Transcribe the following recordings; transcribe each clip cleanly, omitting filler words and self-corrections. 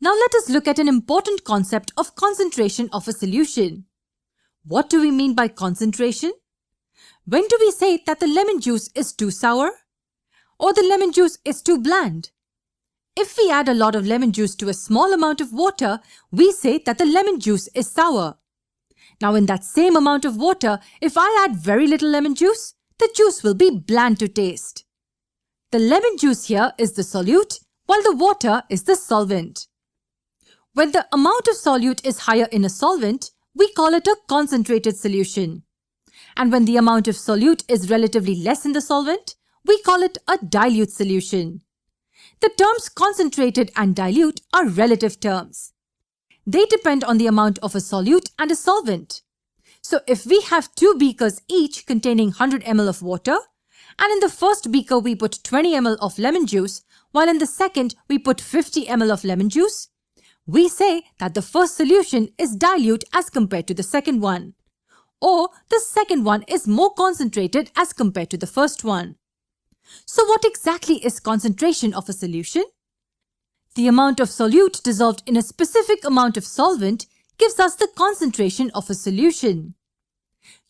Now let us look at an important concept of concentration of a solution. What do we mean by concentration? When do we say that the lemon juice is too sour? Or the lemon juice is too bland? If we add a lot of lemon juice to a small amount of water, we say that the lemon juice is sour. Now in that same amount of water, if I add very little lemon juice, the juice will be bland to taste. The lemon juice here is the solute, while the water is the solvent. When the amount of solute is higher in a solvent, we call it a concentrated solution. And when the amount of solute is relatively less in the solvent, we call it a dilute solution. The terms concentrated and dilute are relative terms. They depend on the amount of a solute and a solvent. So if we have two beakers each containing 100 ml of water, and in the first beaker we put 20 ml of lemon juice, while in the second we put 50 ml of lemon juice, we say that the first solution is dilute as compared to the second one, or the second one is more concentrated as compared to the first one. So what exactly is concentration of a solution? The amount of solute dissolved in a specific amount of solvent gives us the concentration of a solution.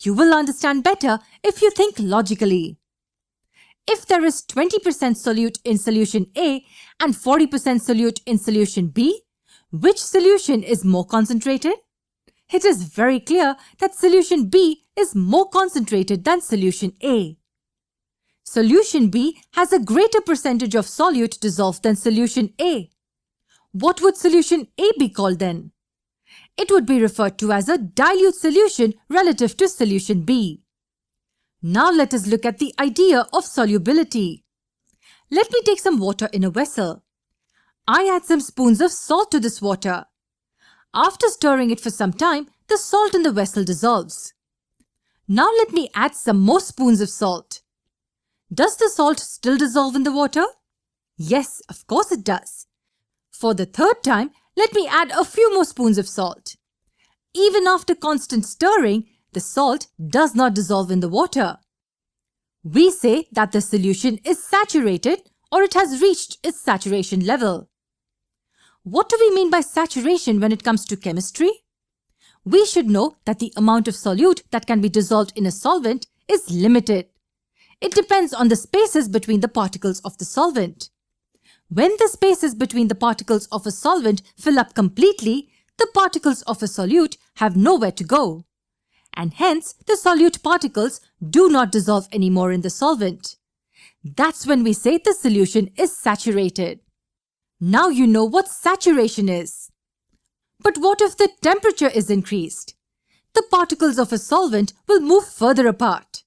You will understand better if you think logically. If there is 20% solute in solution A and 40% solute in solution B, which solution is more concentrated? It is very clear that solution B is more concentrated than solution A. Solution B has a greater percentage of solute dissolved than solution A. What would solution A be called then? It would be referred to as a dilute solution relative to solution B. Now let us look at the idea of solubility. Let me take some water in a vessel. I add some spoons of salt to this water. After stirring it for some time, the salt in the vessel dissolves. Now let me add some more spoons of salt. Does the salt still dissolve in the water? Yes, of course it does. For the third time, let me add a few more spoons of salt. Even after constant stirring, the salt does not dissolve in the water. We say that the solution is saturated or it has reached its saturation level. What do we mean by saturation when it comes to chemistry? We should know that the amount of solute that can be dissolved in a solvent is limited. It depends on the spaces between the particles of the solvent. When the spaces between the particles of a solvent fill up completely, the particles of a solute have nowhere to go. And hence, the solute particles do not dissolve anymore in the solvent. That's when we say the solution is saturated. Now you know what saturation is. But what if the temperature is increased? The particles of a solvent will move further apart.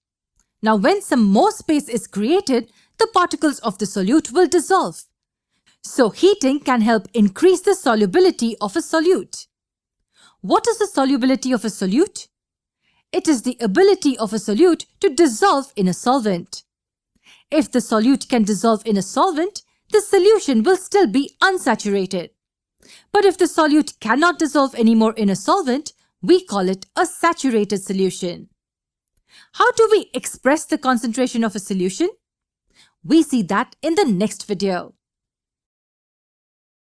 Now when some more space is created, the particles of the solute will dissolve. So heating can help increase the solubility of a solute. What is the solubility of a solute? It is the ability of a solute to dissolve in a solvent. If the solute can dissolve in a solvent, the solution will still be unsaturated. But if the solute cannot dissolve anymore in a solvent, we call it a saturated solution. How do we express the concentration of a solution? We see that in the next video.